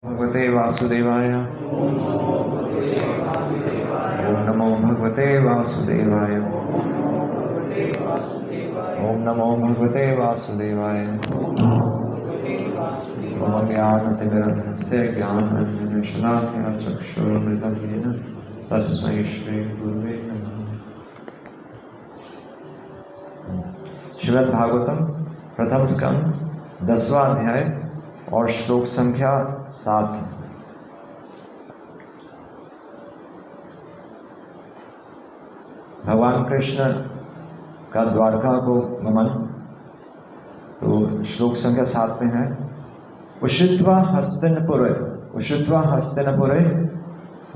भगवते वासुदेवाय। ओम नमो भगवते वासुदेवाय। ओम नमो भगवते वासुदेवाय। ओम ज्ञानतिमिरन्धस्य ज्ञानाञ्जनशलाकया चक्षुरुन्मिलितं येन तस्मै श्री गुरुवे नमः। श्रीमद् भागवतम प्रथम स्कंद 10वां अध्याय और श्लोक संख्या 7। भगवान कृष्ण का द्वारका को गमन, तो श्लोक संख्या 7 में है, उषित्वा हस्तिनपुरे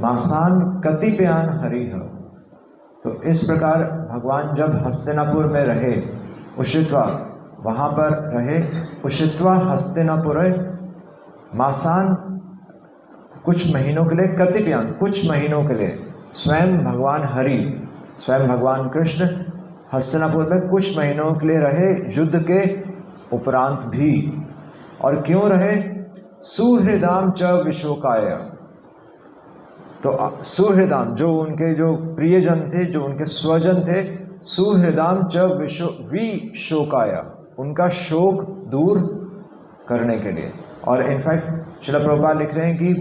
मासान कतिपयान हरिः। तो इस प्रकार भगवान जब हस्तिनापुर में रहे, उषित्वा वहाँ पर रहे, उषित्वा हस्तिनापुरे मासान कुछ महीनों के लिए, कतिपयान कुछ महीनों के लिए, स्वयं भगवान हरि, स्वयं भगवान कृष्ण हस्तिनापुर में कुछ महीनों के लिए रहे, युद्ध के उपरांत भी। और क्यों रहे? सुहृदाम च विशोकाय। तो सुहृदाम जो उनके जो प्रियजन थे, जो उनके स्वजन थे, सुहृदाम च विशोकाय, उनका शोक दूर करने के लिए। और इनफैक्ट श्रील प्रभुपाद लिख रहे हैं कि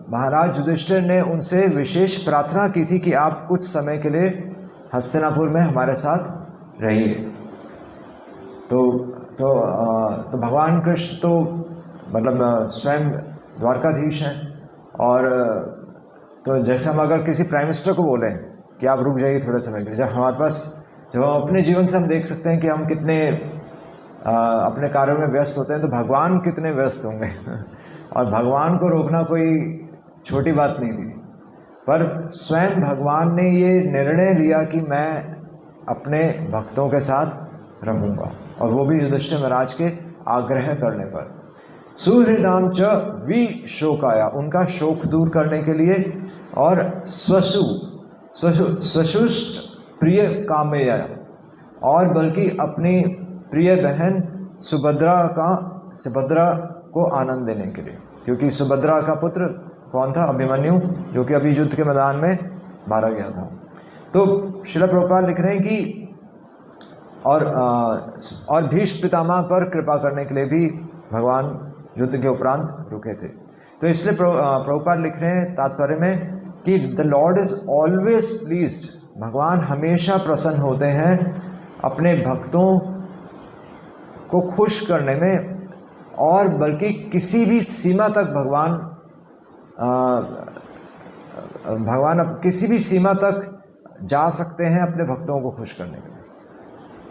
महाराज युधिष्ठिर ने उनसे विशेष प्रार्थना की थी कि आप कुछ समय के लिए हस्तिनापुर में हमारे साथ रहिए। तो भगवान कृष्ण तो मतलब स्वयं द्वारकाधीश हैं, और तो जैसे हम अगर किसी प्राइम मिनिस्टर को बोलें कि आप रुक जाइए थोड़े समय के लिए, जब हमारे पास, जब हम अपने जीवन से हम देख सकते हैं कि हम कितने अपने कार्यों में व्यस्त होते हैं, तो भगवान कितने व्यस्त होंगे। और भगवान को रोकना कोई छोटी बात नहीं थी, पर स्वयं भगवान ने ये निर्णय लिया कि मैं अपने भक्तों के साथ रहूँगा, और वो भी युधिष्ठिर महाराज के आग्रह करने पर। सुहृदाम च विशोकाया, उनका शोक दूर करने के लिए, और स्वशुष्ट प्रिय कामया, और बल्कि अपनी प्रिय बहन सुभद्रा को आनंद देने के लिए, क्योंकि सुभद्रा का पुत्र कौन था? अभिमन्यु, जो कि अभी युद्ध के मैदान में मारा गया था। तो श्रील प्रभुपाद लिख रहे हैं कि और भीष्म पितामह पर कृपा करने के लिए भी भगवान युद्ध के उपरांत रुके थे। तो इसलिए प्रभुपाद लिख रहे हैं तात्पर्य में कि the Lord is always pleased, भगवान हमेशा प्रसन्न होते हैं अपने भक्तों को खुश करने में, और बल्कि किसी भी सीमा तक भगवान किसी भी सीमा तक जा सकते हैं अपने भक्तों को खुश करने के लिए,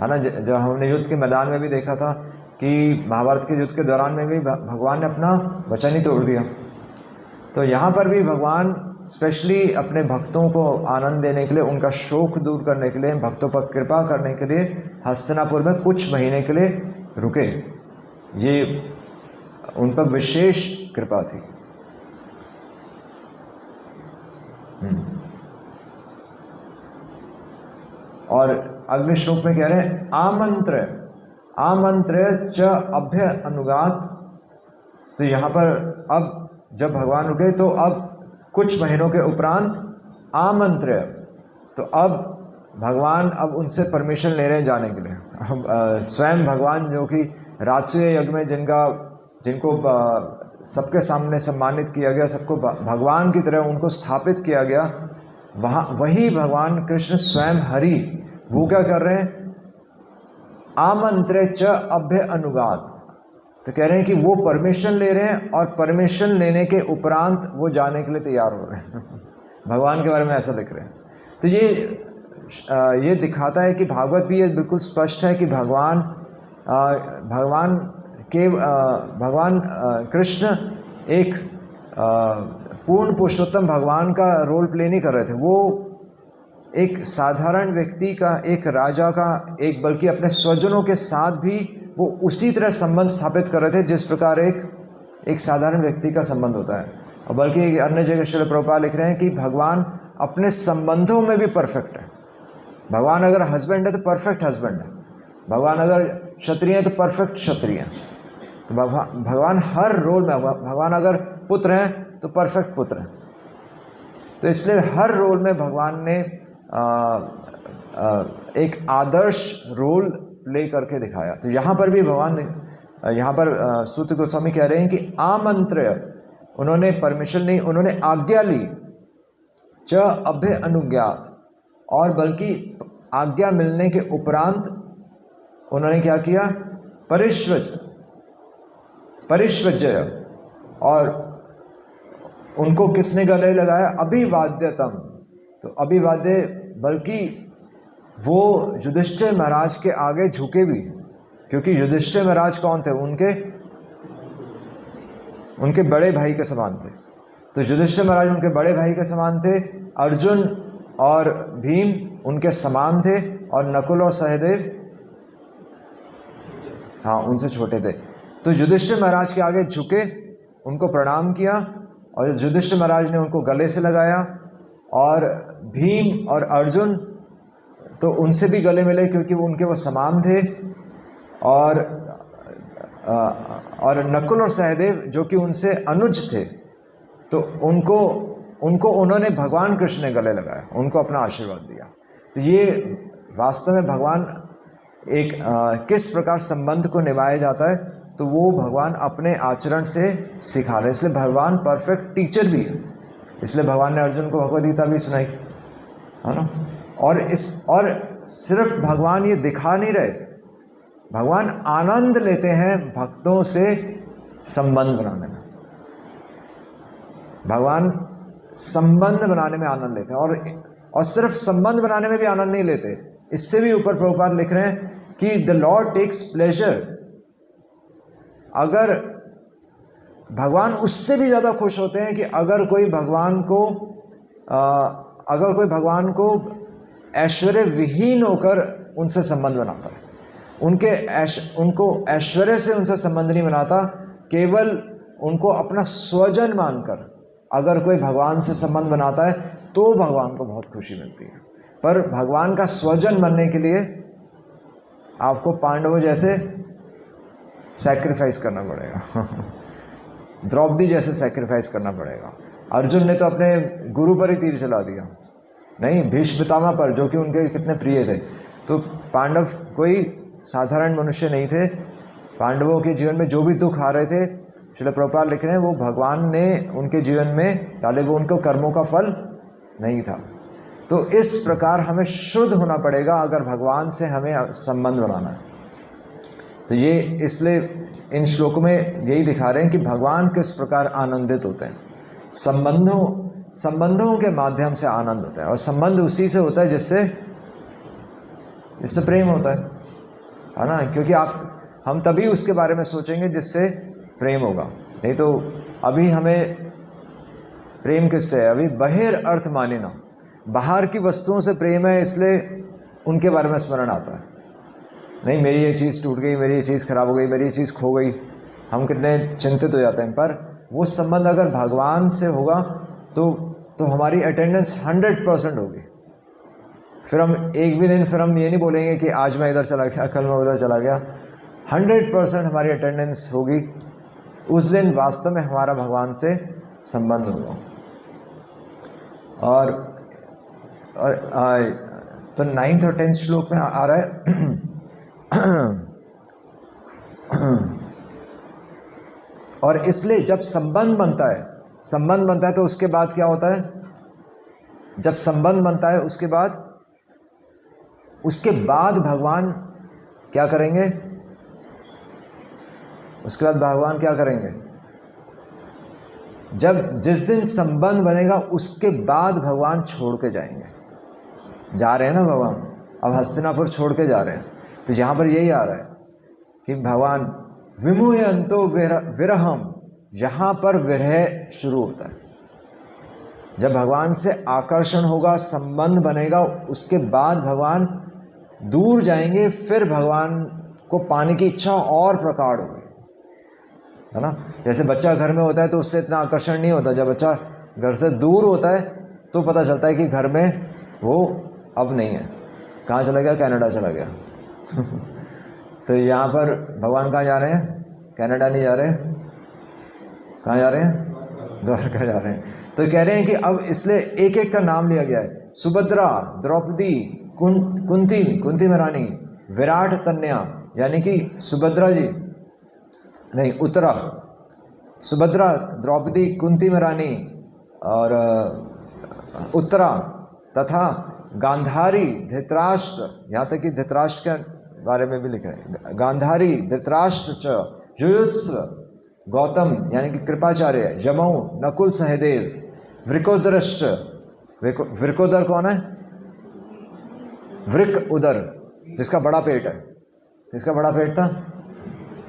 है ना। जब हमने युद्ध के मैदान में भी देखा था कि महाभारत के युद्ध के दौरान में भी भगवान ने अपना वचन ही तोड़ दिया। तो यहाँ पर भी भगवान स्पेशली अपने भक्तों को आनंद देने के लिए, उनका शोक दूर करने के लिए, भक्तों पर कृपा करने के लिए हस्तिनापुर में कुछ महीने के लिए रुके। ये उन पर विशेष कृपा थी। और अगले श्लोक में कह रहे हैं, आमंत्र च अभ्य अनुगात। तो यहाँ पर अब जब भगवान रुके, तो अब कुछ महीनों के उपरांत आमंत्र, तो अब भगवान अब उनसे परमिशन ले रहे हैं जाने के लिए। स्वयं भगवान जो कि राजसूय यज्ञ में जिनको सबके सामने सम्मानित किया गया, सबको भगवान की तरह उनको स्थापित किया गया, वही भगवान कृष्ण स्वयं हरि, वो क्या कर रहे हैं? आमंत्रे च अभ्य अनुगात। तो कह रहे हैं कि वो परमिशन ले रहे हैं, और परमिशन लेने के उपरांत वो जाने के लिए तैयार हो रहे हैं। भगवान के बारे में ऐसा लिख रहे हैं। तो ये दिखाता है कि भागवत भी ये बिल्कुल स्पष्ट है कि भगवान कृष्ण एक पूर्ण पुरुषोत्तम भगवान का रोल प्ले नहीं कर रहे थे। वो एक साधारण व्यक्ति का, एक राजा का, एक बल्कि अपने स्वजनों के साथ भी वो उसी तरह संबंध स्थापित कर रहे थे जिस प्रकार एक साधारण व्यक्ति का संबंध होता है। और बल्कि एक अन्य जगह श्रील प्रभुपाद लिख रहे हैं कि भगवान अपने संबंधों में भी परफेक्ट है। भगवान अगर हस्बैंड है तो परफेक्ट हस्बैंड है, भगवान अगर क्षत्रिय है तो परफेक्ट क्षत्रिय है, तो भगवान हर रोल में, भगवान अगर पुत्र हैं तो परफेक्ट पुत्र हैं। तो इसलिए हर रोल में भगवान ने एक आदर्श रोल प्ले करके दिखाया। तो यहाँ पर भी भगवान, यहाँ पर सूत गोस्वामी कह रहे हैं कि आमंत्र्य, उन्होंने परमिशन नहीं, उन्होंने आज्ञा ली, च अभ्य अनुज्ञात, और बल्कि आज्ञा मिलने के उपरांत उन्होंने क्या किया, परिष्वजय, और उनको किसने गले लगाया, अभिवाद्यतम। तो अभिवाद्य, बल्कि वो युधिष्ठिर महाराज के आगे झुके भी, क्योंकि युधिष्ठिर महाराज कौन थे, उनके बड़े भाई के समान थे। तो युधिष्ठिर महाराज उनके बड़े भाई के समान थे, अर्जुन और भीम उनके समान थे, और नकुल और सहदेव हाँ उनसे छोटे थे। तो युधिष्ठिर महाराज के आगे झुके, उनको प्रणाम किया, और युधिष्ठिर महाराज ने उनको गले से लगाया, और भीम और अर्जुन तो उनसे भी गले मिले क्योंकि वो समान थे, और नकुल और सहदेव जो कि उनसे अनुज थे, तो उनको उन्होंने भगवान कृष्ण ने गले लगाया, उनको अपना आशीर्वाद दिया। तो ये वास्तव में भगवान एक किस प्रकार संबंध को निभाया जाता है, तो वो भगवान अपने आचरण से सिखा रहे। इसलिए भगवान परफेक्ट टीचर भी है, इसलिए भगवान ने अर्जुन को भगवद गीता भी सुनाई, है ना। और सिर्फ भगवान ये दिखा नहीं रहे, भगवान आनंद लेते हैं भक्तों से संबंध बनाने में। भगवान संबंध बनाने में आनंद लेते हैं, और सिर्फ संबंध बनाने में भी आनंद नहीं लेते, इससे भी ऊपर प्रभुपाद लिख रहे हैं कि द लॉर्ड टेक्स प्लेजर। अगर भगवान उससे भी ज़्यादा खुश होते हैं कि अगर कोई भगवान को ऐश्वर्य विहीन होकर उनसे संबंध बनाता है, उनको ऐश्वर्य से उनसे संबंध नहीं बनाता, केवल उनको अपना स्वजन मानकर अगर कोई भगवान से संबंध बनाता है तो भगवान को बहुत खुशी मिलती है। पर भगवान का स्वजन बनने के लिए आपको पांडवों जैसे सैक्रिफाइस करना पड़ेगा द्रौपदी जैसे सैक्रिफाइस करना पड़ेगा। अर्जुन ने तो अपने गुरु पर ही तीर चला दिया, नहीं भीष्म पितामह पर, जो कि उनके कितने प्रिय थे। तो पांडव कोई साधारण मनुष्य नहीं थे। पांडवों के जीवन में जो भी दुख आ रहे थे, श्रील प्रभुपाद लिख रहे हैं, वो भगवान ने उनके जीवन में डाले, वो उनको कर्मों का फल नहीं था। तो इस प्रकार हमें शुद्ध होना पड़ेगा अगर भगवान से हमें संबंध बनाना है। तो ये इसलिए इन श्लोकों में यही दिखा रहे हैं कि भगवान किस प्रकार आनंदित होते हैं, संबंधों के माध्यम से आनंद होता है। और संबंध उसी से होता है जिससे प्रेम होता है ना। क्योंकि हम तभी उसके बारे में सोचेंगे जिससे प्रेम होगा, नहीं तो अभी हमें प्रेम किससे है, अभी बहिर अर्थ मानिना, बाहर की वस्तुओं से प्रेम है, इसलिए उनके बारे में स्मरण आता है। नहीं मेरी ये चीज़ टूट गई, मेरी ये चीज़ खराब हो गई, मेरी ये चीज़ खो गई, हम कितने चिंतित हो जाते हैं। पर वो संबंध अगर भगवान से होगा तो हमारी अटेंडेंस 100% होगी। फिर हम एक भी दिन फिर हम ये नहीं बोलेंगे कि आज मैं इधर चला गया, कल मैं उधर चला गया। 100% हमारी अटेंडेंस होगी। उस दिन वास्तव में हमारा भगवान से संबंध होगा। और तो 9th और 10th श्लोक में आ रहा है और इसलिए जब संबंध बनता है तो उसके बाद क्या होता है, जब संबंध बनता है उसके बाद भगवान क्या करेंगे, उसके बाद भगवान क्या करेंगे, जिस दिन संबंध बनेगा उसके बाद भगवान छोड़ के जाएंगे। जा रहे हैं ना भगवान, अब हस्तिनापुर छोड़ के जा रहे हैं। तो यहाँ पर यही आ रहा है कि भगवान विमुह्यन्तो विरहम, यहाँ पर विरह शुरू होता है। जब भगवान से आकर्षण होगा, संबंध बनेगा, उसके बाद भगवान दूर जाएंगे, फिर भगवान को पाने की इच्छा और प्रगाढ़ होगी, है ना। जैसे बच्चा घर में होता है तो उससे इतना आकर्षण नहीं होता, जब बच्चा घर से दूर होता है तो पता चलता है कि घर में वो अब नहीं है, कहाँ चला गया, कनाडा चला गया तो यहाँ पर भगवान कहाँ जा रहे हैं, कनाडा नहीं जा रहे, कहाँ जा रहे हैं? द्वारका जा रहे हैं। तो कह रहे हैं कि अब इसलिए एक एक का नाम लिया गया है। सुभद्रा, द्रौपदी, कुंती महारानी, विराट तन्या, यानी कि सुभद्रा जी नहीं, उत्तरा, सुभद्रा, द्रौपदी, कुंती महारानी और उत्तरा तथा गांधारी, धृतराष्ट्र, यहाँ तक कि धृतराष्ट्र के बारे में भी लिख रहे हैं, गांधारी, धृतराष्ट्र च, युयुत्सव, गौतम यानी कि कृपाचार्य, यमौ, नकुल सहदेव, वृकोदरश्च, वृकोदर कौन है? वृक उदर, जिसका बड़ा पेट है। किसका बड़ा पेट था?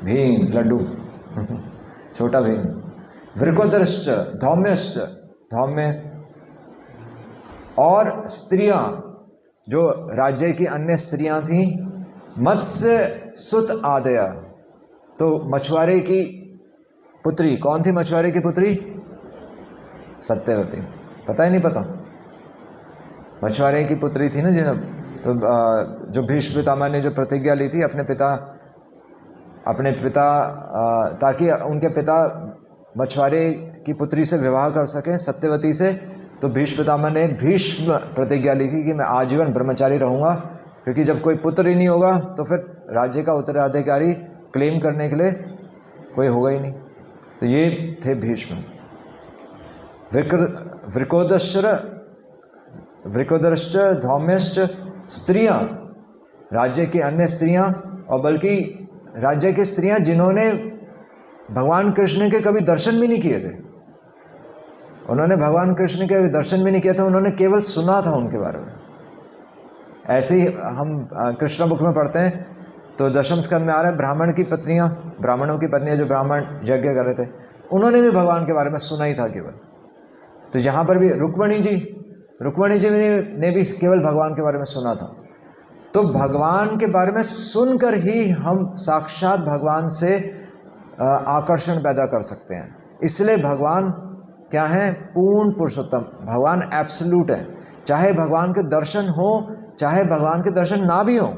भीम, लड्डू छोटा भीम। वृकोदरश्च, धौम्यश्च, धौम्य, और स्त्रियां जो राज्य की अन्य स्त्रियां थीं, मत्स्य सुत आदया, तो मछुआरे की पुत्री, कौन थी मछुआरे की पुत्री? सत्यवती। पता ही नहीं पता? मछुआरे की पुत्री थी ना जिन्हें, तो जो भीष्म पितामह ने जो प्रतिज्ञा ली थी अपने पिता ताकि उनके पिता मछुआरे की पुत्री से विवाह कर सकें, सत्यवती से, तो भीष्म पितामह ने भीष्म प्रतिज्ञा ली थी कि मैं आजीवन ब्रह्मचारी रहूँगा, क्योंकि जब कोई पुत्र ही नहीं होगा तो फिर राज्य का उत्तराधिकारी क्लेम करने के लिए कोई होगा ही नहीं। तो ये थे भीष्म। वृकोदरश्च, धौम्यश्च, स्त्रियां, राज्य की अन्य स्त्रियां, और बल्कि राज्य की स्त्रियां जिन्होंने भगवान कृष्ण के कभी दर्शन भी नहीं किए थे, उन्होंने भगवान कृष्ण के कभी दर्शन भी नहीं किया था, उन्होंने केवल सुना था उनके बारे में। ऐसे ही हम कृष्ण बुक में पढ़ते हैं, तो दशम स्कंद में आ रहा है, ब्राह्मणों की पत्नियां जो ब्राह्मण यज्ञ कर रहे थे, उन्होंने भी भगवान के बारे में सुना ही था केवल। तो यहाँ पर भी रुक्मणी जी ने भी केवल भगवान के बारे में सुना था। तो भगवान के बारे में सुनकर ही हम साक्षात भगवान से आकर्षण पैदा कर सकते हैं। इसलिए भगवान क्या है? पूर्ण पुरुषोत्तम। भगवान एब्सोल्यूट है। चाहे भगवान के दर्शन हो, चाहे भगवान के दर्शन ना भी हो,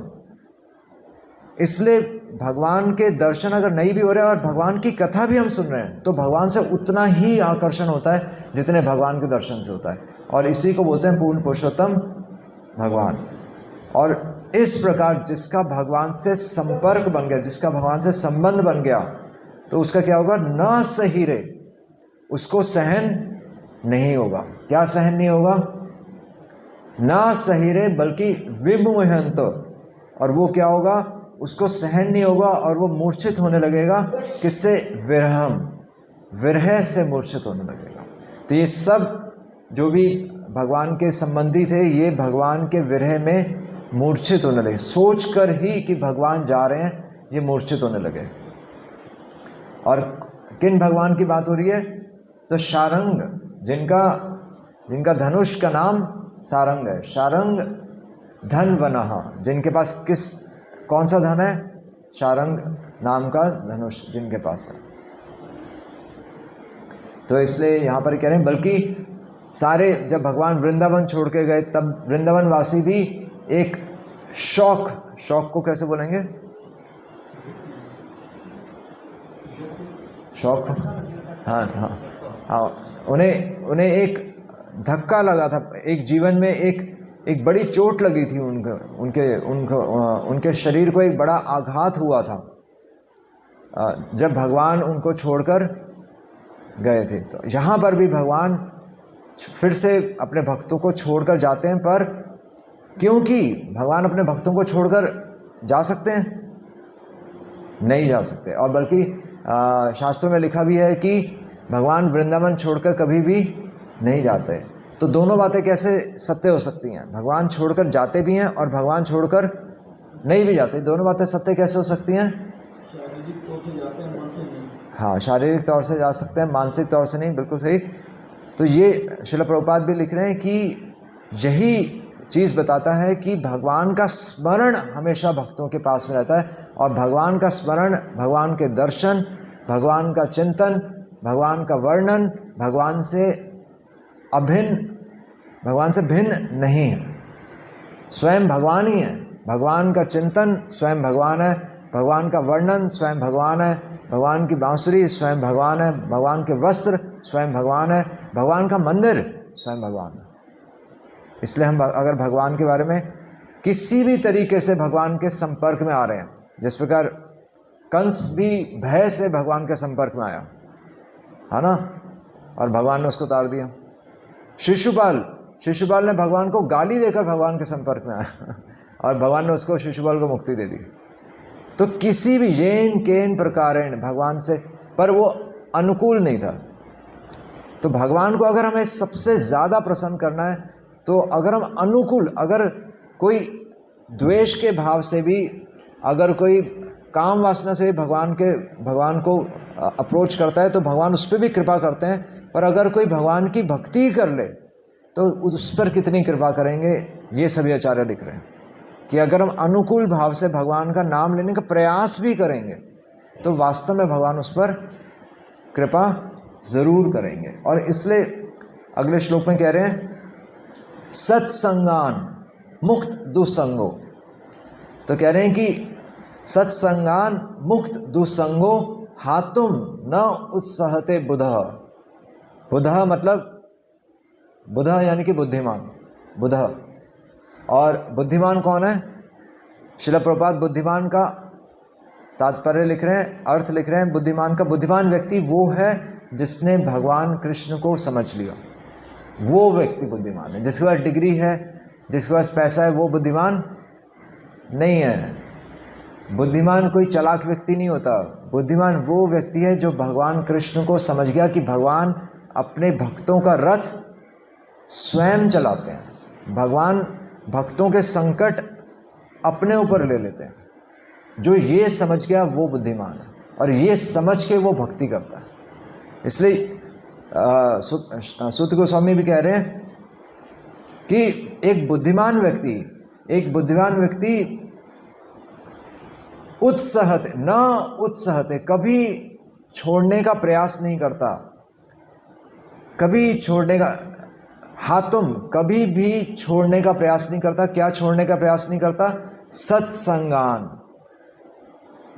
इसलिए भगवान के दर्शन अगर नहीं भी हो रहे और भगवान की कथा भी हम सुन रहे हैं, तो भगवान से उतना ही आकर्षण होता है जितने भगवान के दर्शन से होता है। और इसी को बोलते हैं पूर्ण पुरुषोत्तम भगवान। और इस प्रकार जिसका भगवान से संपर्क बन गया, जिसका भगवान से संबंध बन गया, तो उसका क्या होगा? न सहीरे, उसको सहन नहीं होगा। क्या सहन नहीं होगा? ना सहीरे बल्कि विमुहंत, और वो क्या होगा? उसको सहन नहीं होगा और वो मूर्छित होने लगेगा। किससे? विरह से मूर्छित होने लगेगा। तो ये सब जो भी भगवान के संबंधी थे, ये भगवान के विरह में मूर्छित होने लगे। सोच कर ही कि भगवान जा रहे हैं, ये मूर्छित होने लगे। और किन भगवान की बात हो रही है? तो शारंग, जिनका धनुष का नाम सारंग है। शारंग धन वनः, जिनके पास कौन सा धन है? शारंग नाम का धनुष जिनके पास है। तो इसलिए यहाँ पर कह रहे हैं, बल्कि सारे जब भगवान वृंदावन छोड़ के गए, तब वृंदावन वासी भी एक शौक को कैसे बोलेंगे? शौक, हाँ, उन्हें एक धक्का लगा था, एक जीवन में एक बड़ी चोट लगी थी उनके शरीर को एक बड़ा आघात हुआ था जब भगवान उनको छोड़कर गए थे। तो यहाँ पर भी भगवान फिर से अपने भक्तों को छोड़कर जाते हैं, पर क्योंकि भगवान अपने भक्तों को छोड़कर जा सकते हैं? नहीं जा सकते। और बल्कि शास्त्रों में लिखा भी है कि भगवान वृंदावन छोड़कर कभी भी नहीं जाते। तो दोनों बातें कैसे सत्य हो सकती हैं? भगवान छोड़कर जाते भी हैं और भगवान छोड़कर नहीं भी जाते। दोनों बातें सत्य कैसे हो सकती हैं? शारीरिक तौर से जाते हैं, मानसिक नहीं। हाँ, शारीरिक तौर से जा सकते हैं, मानसिक तौर से नहीं। बिल्कुल सही। तो ये श्रील प्रभुपाद भी लिख रहे हैं कि यही चीज़ बताता है कि भगवान का स्मरण हमेशा भक्तों के पास में रहता है, और भगवान का स्मरण, भगवान के दर्शन, भगवान का चिंतन, भगवान का वर्णन भगवान से भिन्न नहीं है। स्वयं भगवान ही है। भगवान का चिंतन स्वयं भगवान है, भगवान का वर्णन स्वयं भगवान है, भगवान की बांसुरी स्वयं भगवान है, भगवान के वस्त्र स्वयं भगवान है, भगवान का मंदिर स्वयं भगवान है। इसलिए हम अगर भगवान के बारे में किसी भी तरीके से भगवान के संपर्क में आ रहे हैं, जिस प्रकार कंस भी भय से भगवान के संपर्क में आया है ना, और भगवान ने उसको उतार दिया। शिशुपाल ने भगवान को गाली देकर भगवान के संपर्क में आया और भगवान ने उसको, शिशुपाल को मुक्ति दे दी। तो किसी भी येन केन प्रकारेण भगवान से, पर वो अनुकूल नहीं था। तो भगवान को अगर हमें सबसे ज़्यादा प्रसन्न करना है, तो अगर हम अनुकूल, अगर कोई द्वेष के भाव से भी, अगर कोई काम वासना से भी भगवान को अप्रोच करता है, तो भगवान उस पर भी कृपा करते हैं। पर अगर कोई भगवान की भक्ति कर ले तो उस पर कितनी कृपा करेंगे, ये सभी आचार्य लिख रहे हैं कि अगर हम अनुकूल भाव से भगवान का नाम लेने का प्रयास भी करेंगे तो वास्तव में भगवान उस पर कृपा जरूर करेंगे। और इसलिए अगले श्लोक में कह रहे हैं, सत्संगान मुक्त दुसंगो। तो कह रहे हैं कि सत्संगान मुक्त दुसंगो हातुम न उत्साहते बुधः। बुधः मतलब बुधः यानी कि बुद्धिमान, बुधः। और बुद्धिमान कौन है? श्रील प्रभुपाद बुद्धिमान का तात्पर्य लिख रहे हैं, अर्थ लिख रहे हैं बुद्धिमान का। बुद्धिमान व्यक्ति वो है जिसने भगवान कृष्ण को समझ लिया, वो व्यक्ति बुद्धिमान है। जिसके पास डिग्री है, जिसके पास पैसा है, वो बुद्धिमान नहीं है। बुद्धिमान कोई चालाक व्यक्ति नहीं होता। बुद्धिमान वो व्यक्ति है जो भगवान कृष्ण को समझ गया कि भगवान अपने भक्तों का रथ स्वयं चलाते हैं, भगवान भक्तों के संकट अपने ऊपर ले लेते हैं। जो ये समझ गया वो बुद्धिमान है, और ये समझ के वो भक्ति करता है। इसलिए सूत गोस्वामी भी कह रहे हैं कि एक बुद्धिमान व्यक्ति उत्साहते न उत्साहते, कभी छोड़ने का प्रयास नहीं करता, कभी छोड़ने का, हातुम कभी भी छोड़ने का प्रयास नहीं करता। क्या छोड़ने का प्रयास नहीं करता? सत्संगान,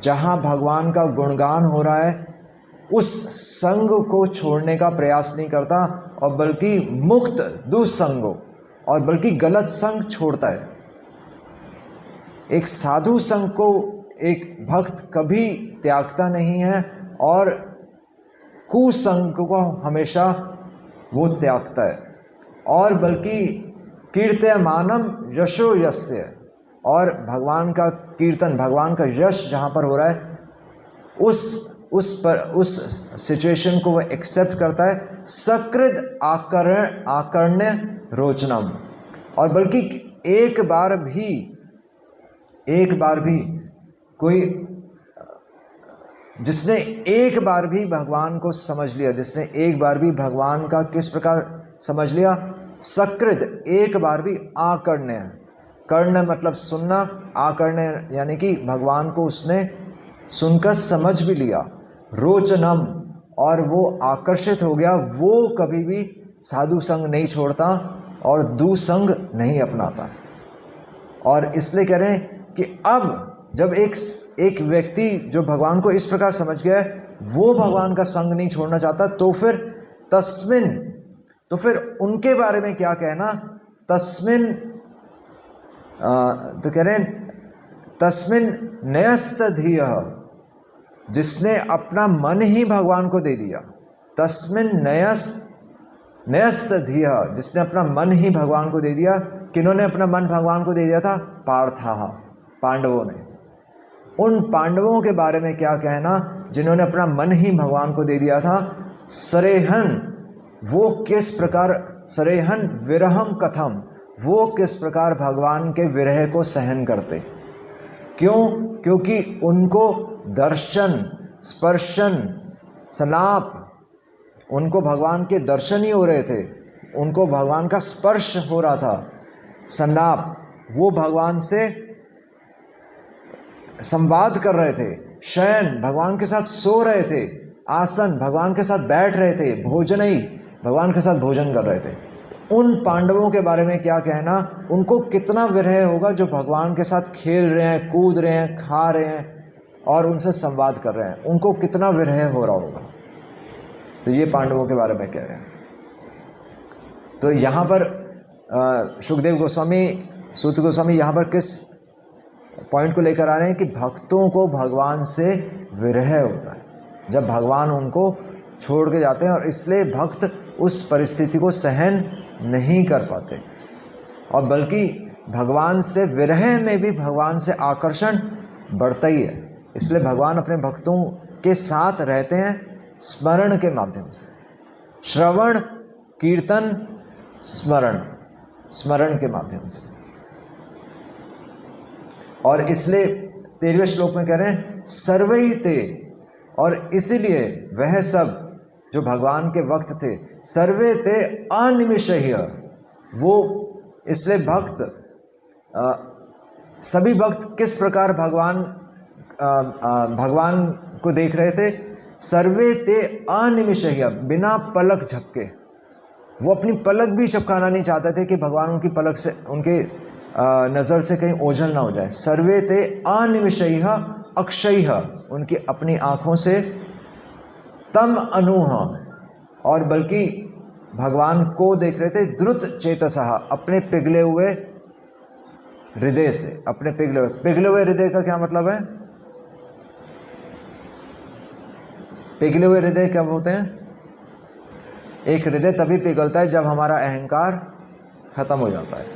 जहां भगवान का गुणगान हो रहा है उस संग को छोड़ने का प्रयास नहीं करता, और बल्कि मुक्त दुसंगो, और बल्कि गलत संग छोड़ता है। एक साधु संग को एक भक्त कभी त्यागता नहीं है, और कुसंग को हमेशा वो त्यागता है। और बल्कि कीर्त्यमानम यशो यस्य, और भगवान का कीर्तन, भगवान का यश जहाँ पर हो रहा है उस सिचुएशन को वह एक्सेप्ट करता है। सकृत आकर्ण्य रोचनम, और बल्कि एक बार भी कोई जिसने एक बार भी भगवान को समझ लिया, जिसने एक बार भी भगवान का किस प्रकार समझ लिया, सकृत एक बार भी आकर्ण्य, कर्ण मतलब सुनना, आकर्ण्य यानी कि भगवान को उसने सुनकर समझ भी लिया, रोचनम, और वो आकर्षित हो गया, वो कभी भी साधु संग नहीं छोड़ता और दुसंग नहीं अपनाता। और इसलिए कह रहे हैं कि अब जब एक व्यक्ति जो भगवान को इस प्रकार समझ गया है, वो भगवान का संग नहीं छोड़ना चाहता, तो फिर उनके बारे में क्या कहना? तो कह रहे हैं तस्मिन न्यस्तधियः, जिसने अपना मन ही भगवान को दे दिया। तस्मिन न्यस्तधियः, जिसने अपना मन ही भगवान को दे दिया। किन्होंने अपना मन भगवान को दे दिया था? पार्थाः, पांडवों ने। उन पांडवों के बारे में क्या कहना जिन्होंने अपना मन ही भगवान को दे दिया था? सरेहन, वो किस प्रकार, सरेहन विरहम कथम, वो किस प्रकार भगवान के विरह को सहन करते। क्यों? क्योंकि उनको दर्शन, स्पर्शन, सलाप, उनको भगवान के दर्शन ही हो रहे थे, उनको भगवान का स्पर्श हो रहा था, सलाप, वो भगवान से संवाद कर रहे थे, शयन भगवान के साथ सो रहे थे, आसन भगवान के साथ बैठ रहे थे, भोजन ही भगवान के साथ भोजन कर रहे थे। उन पांडवों के बारे में क्या कहना? उनको कितना विरह होगा जो भगवान के साथ खेल रहे हैं, कूद रहे हैं, खा रहे हैं, और उनसे संवाद कर रहे हैं, उनको कितना विरह हो रहा होगा। तो ये पांडवों के बारे में कह रहे हैं। तो यहाँ पर सुखदेव गोस्वामी, सूत गोस्वामी यहाँ पर किस पॉइंट को लेकर आ रहे हैं कि भक्तों को भगवान से विरह होता है जब भगवान उनको छोड़ के जाते हैं, और इसलिए भक्त उस परिस्थिति को सहन नहीं कर पाते, और बल्कि भगवान से विरह में भी भगवान से आकर्षण बढ़ता ही है। इसलिए भगवान अपने भक्तों के साथ रहते हैं स्मरण के माध्यम से, श्रवण कीर्तन स्मरण के माध्यम से। और इसलिए 13वें श्लोक में कह रहे हैं सर्वै ते, और इसीलिए वह सब जो भगवान के वक्त थे, सर्वे ते अनिमिषह्य, वो इसलिए भक्त सभी भक्त किस प्रकार भगवान को देख रहे थे, सर्वे ते अनिमिषह्य, बिना पलक झपके। वो अपनी पलक भी झपकाना नहीं चाहते थे कि भगवान उनकी पलक से, उनके नज़र से कहीं ओझल ना हो जाए। सर्वे ते अनिमिषैः अक्षैः, उनकी अपनी आँखों से तम अनूह, और बल्कि भगवान को देख रहे थे द्रुत चेतसः, अपने पिघले हुए हृदय से। अपने पिघले हुए हृदय का क्या मतलब है? पिघले हुए हृदय क्या होते हैं? एक हृदय तभी पिघलता है जब हमारा अहंकार खत्म हो जाता है।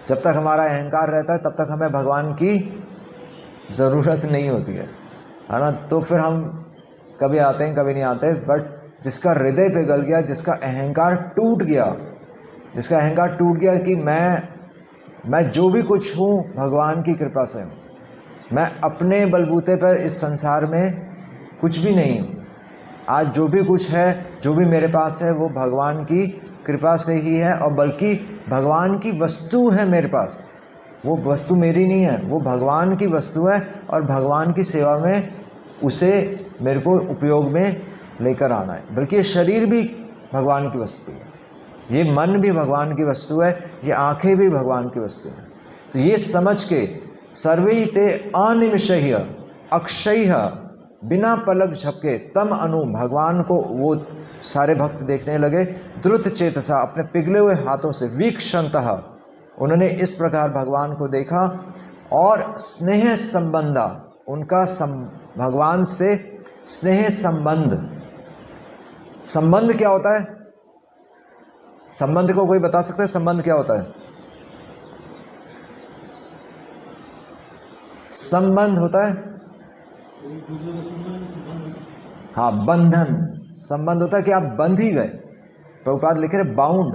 जब तक हमारा अहंकार रहता है तब तक हमें भगवान की ज़रूरत नहीं होती है ना। तो फिर हम कभी आते हैं कभी नहीं आते, बट जिसका हृदय पिघल गया, जिसका अहंकार टूट गया कि मैं जो भी कुछ हूँ भगवान की कृपा से हूँ, मैं अपने बलबूते पर इस संसार में कुछ भी नहीं हूँ। आज जो भी कुछ है, जो भी मेरे पास है, वो भगवान की कृपा से ही है, और बल्कि भगवान की वस्तु है मेरे पास। वो वस्तु मेरी नहीं है, वो भगवान की वस्तु है, और भगवान की सेवा में उसे मेरे को उपयोग में लेकर आना है। बल्कि ये शरीर भी भगवान की वस्तु है, ये मन भी भगवान की वस्तु है, ये आँखें भी भगवान की वस्तु है। तो ये समझ के सर्वै ते अनिमिषह्य अक्षैः, बिना पलक झपके, तम अनु, भगवान को वो सारे भक्त देखने लगे, द्रुत चेतसा, अपने पिघले हुए हाथों से, वीक्षन्तः, उन्होंने इस प्रकार भगवान को देखा, और स्नेह संबंधा, उनका भगवान से स्नेह संबंध क्या होता है? संबंध को कोई बता सकता है? संबंध क्या होता है? संबंध होता है, हाँ, बंधन। संबंध होता है कि आप बंध ही गए। प्रभुपाद लिख रहे बाउंड,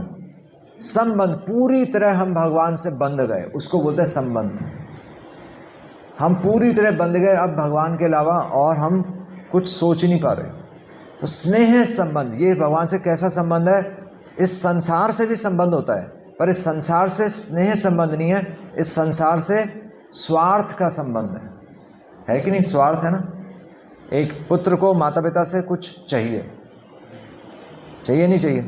संबंध, पूरी तरह हम भगवान से बंध गए, उसको बोलते हैं संबंध। हम पूरी तरह बंध गए, अब भगवान के अलावा और हम कुछ सोच नहीं पा रहे। तो स्नेह संबंध, ये भगवान से कैसा संबंध है? इस संसार से भी संबंध होता है, पर इस संसार से स्नेह संबंध नहीं है, इस संसार से स्वार्थ का संबंध है कि नहीं? स्वार्थ है ना। एक पुत्र को माता पिता से कुछ चाहिए नहीं चाहिए?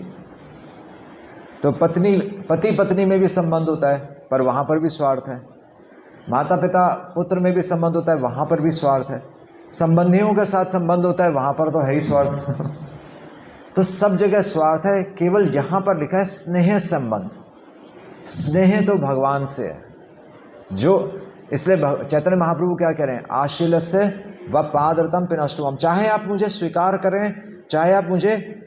तो पति पत्नी में भी संबंध होता है, पर वहाँ पर भी स्वार्थ है। माता पिता पुत्र में भी संबंध होता है, वहाँ पर भी स्वार्थ है। संबंधियों के साथ संबंध होता है, वहाँ पर तो है ही स्वार्थ। तो सब जगह स्वार्थ है, केवल यहाँ पर लिखा है स्नेह संबंध। स्नेह तो भगवान से है, जो इसलिए चैतन्य महाप्रभु क्या कह रहे हैं? आशीलस्य व पादरतम पिनष्टुम, चाहे आप मुझे स्वीकार करें, चाहे आप मुझे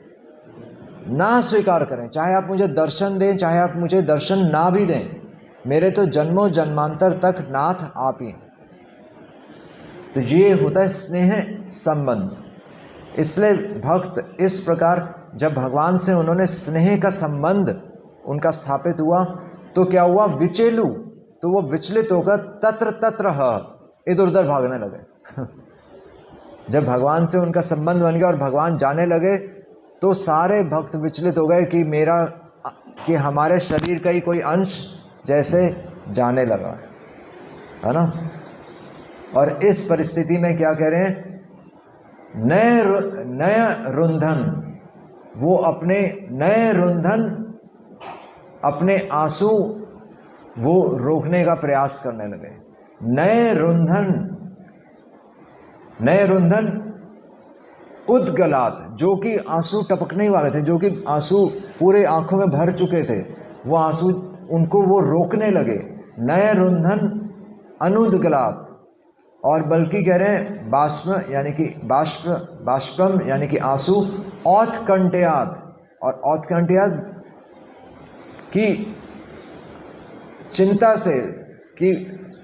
ना स्वीकार करें, चाहे आप मुझे दर्शन दें, चाहे आप मुझे दर्शन ना भी दें, मेरे तो जन्मों जन्मांतर तक नाथ आप ही। तो ये होता है स्नेह संबंध। इसलिए भक्त इस प्रकार जब भगवान से उन्होंने स्नेह का संबंध उनका स्थापित हुआ, तो क्या हुआ? विचेलु, तो वो विचलित होकर तत्र तत्र इधर उधर भागने लगे। जब भगवान से उनका संबंध बन गया और भगवान जाने लगे, तो सारे भक्त विचलित हो गए कि हमारे शरीर का ही कोई अंश जैसे जाने लगा है ना। और इस परिस्थिति में क्या कह रहे हैं? नए रुंधन, वो अपने नए रुंधन, अपने आंसू वो रोकने का प्रयास करने लगे। नए रुंधन नए रुंधन उद्गलात, जो कि आंसू टपकने वाले थे, जो कि आंसू पूरे आंखों में भर चुके थे, वो आंसू उनको वो रोकने लगे। नए रुंधन अनुद्गलात, और बल्कि कह रहे हैं बाष्प यानी कि बाष्पम यानी कि आंसू, औत्कंठयात, और औत्कंठयात की चिंता से, कि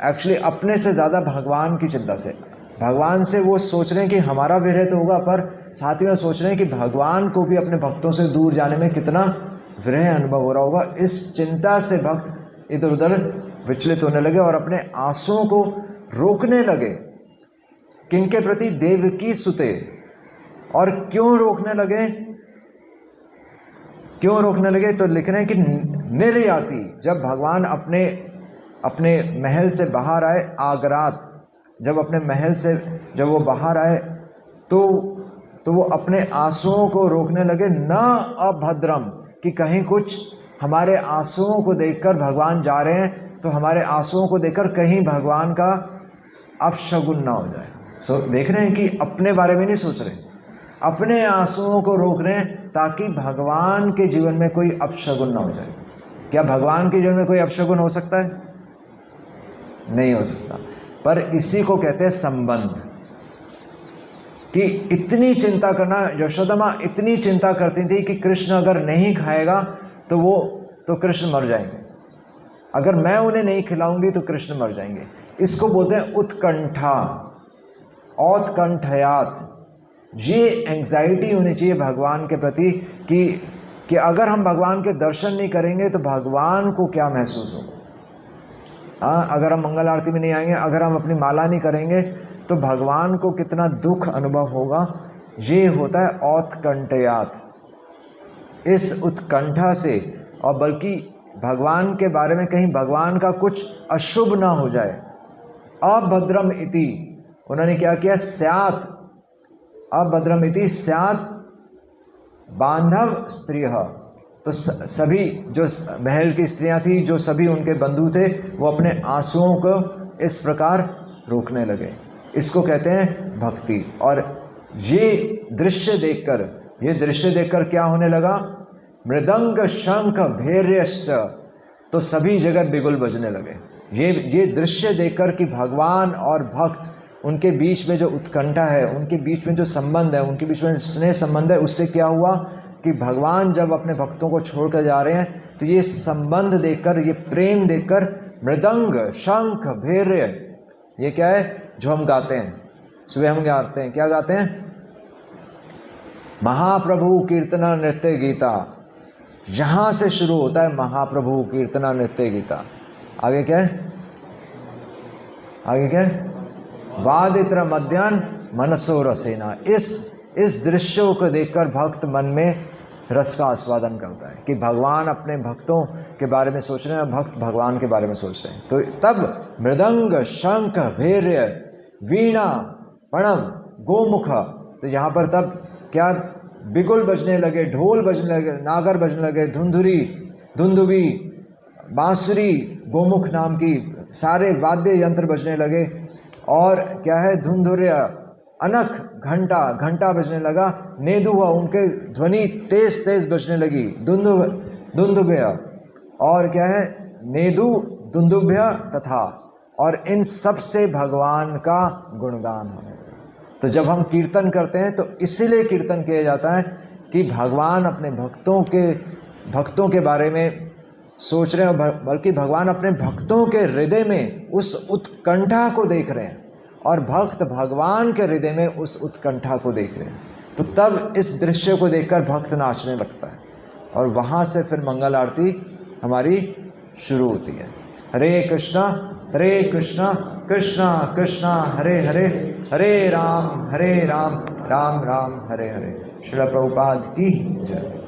एक्चुअली अपने से ज़्यादा भगवान की चिंता से, भगवान से वो सोच रहे हैं कि हमारा विरह तो होगा, पर साथ ही में सोच रहे हैं कि भगवान को भी अपने भक्तों से दूर जाने में कितना विरह अनुभव हो रहा होगा। इस चिंता से भक्त इधर उधर विचलित होने लगे और अपने आंसुओं को रोकने लगे। किनके प्रति? देवकी सुते। और क्यों रोकने लगे? क्यों रोकने लगे? तो लिख रहे हैं कि निर्याति, जब भगवान अपने महल से बाहर आए, आगरात, जब अपने महल से जब वो बाहर आए तो वो अपने आंसुओं को रोकने लगे। न अभद्रम, कि कहीं कुछ हमारे आंसुओं को देखकर भगवान जा रहे हैं तो हमारे आंसुओं को देखकर कहीं भगवान का अपशगुन ना हो जाए। देख रहे हैं कि अपने बारे में नहीं सोच रहे, अपने आंसुओं को रोक रहे हैं ताकि भगवान के जीवन में कोई अपशगुन ना हो जाए। क्या भगवान के जीवन में कोई अपशगुन हो सकता है? नहीं हो सकता। पर इसी को कहते हैं संबंध, कि इतनी चिंता करना। यशोदा माँ इतनी चिंता करती थी कि कृष्ण अगर नहीं खाएगा तो कृष्ण मर जाएंगे, अगर मैं उन्हें नहीं खिलाऊंगी तो कृष्ण मर जाएंगे। इसको बोलते हैं उत्कंठा, औत्कंठयात। ये एंग्जाइटी होनी चाहिए भगवान के प्रति कि अगर हम भगवान के दर्शन नहीं करेंगे तो भगवान को क्या महसूस होगा। अगर हम मंगल आरती में नहीं आएंगे, अगर हम अपनी माला नहीं करेंगे तो भगवान को कितना दुख अनुभव होगा। ये होता है औत्कंठयात। इस उत्कंठा से, और बल्कि भगवान के बारे में कहीं भगवान का कुछ अशुभ ना हो जाए। अभद्रम इति, उन्होंने क्या किया? स्यात्, अभद्रम इति स्यात् बांधव स्त्रियः। तो सभी जो महल की स्त्रियां थी, जो सभी उनके बंधु थे, वो अपने आंसुओं को इस प्रकार रोकने लगे। इसको कहते हैं भक्ति। और ये दृश्य देखकर क्या होने लगा? मृदंग शंख भैर्यश्च, तो सभी जगह बिगुल बजने लगे। ये दृश्य देखकर कि भगवान और भक्त, उनके बीच में जो उत्कंठा है, उनके बीच में जो संबंध है, उनके बीच में स्नेह संबंध है, उससे क्या हुआ कि भगवान जब अपने भक्तों को छोड़कर जा रहे हैं तो ये संबंध देखकर, ये प्रेम देखकर मृदंग शंख भैर्य, ये क्या है जो हम गाते हैं सुबह, हम गाते हैं, क्या गाते हैं? महाप्रभु कीर्तना नृत्य गीता। यहां से शुरू होता है महाप्रभु कीर्तना नृत्य गीता। आगे क्या है? आगे क्या है? वादित्र मध्यान्ह मनसो रसेना। इस दृश्यों को देखकर भक्त मन में रस का आस्वादन करता है कि भगवान अपने भक्तों के बारे में सोच रहे हैं, भक्त भगवान के बारे में सोच रहे हैं। तो तब मृदंग शंख भैर्य वीणा प्रणव गोमुख, तो यहाँ पर तब क्या बिगुल बजने लगे, ढोल बजने लगे, नागर बजने लगे, धुंधुबी, बांसुरी, गोमुख नाम की सारे वाद्य यंत्र बजने लगे। और क्या है? धुंधुर्य, अनख, घंटा बजने लगा। नेदु हुआ, उनके ध्वनि तेज बजने लगी। दुंदुभ्य, और क्या है? नेदु दुंदुभ्य तथा, और इन सब से भगवान का गुणगान होने लगा। तो जब हम कीर्तन करते हैं तो इसीलिए कीर्तन किया जाता है कि भगवान अपने भक्तों के बारे में सोच रहे हैं, बल्कि भगवान अपने भक्तों के हृदय में उस उत्कंठा को देख रहे हैं, और भक्त भगवान के हृदय में उस उत्कंठा को देख रहे हैं। तो तब इस दृश्य को देखकर भक्त नाचने लगता है, और वहाँ से फिर मंगल आरती हमारी शुरू होती है। हरे कृष्णा कृष्णा कृष्णा हरे हरे, हरे राम राम राम हरे हरे। श्रील प्रभुपाद की जय।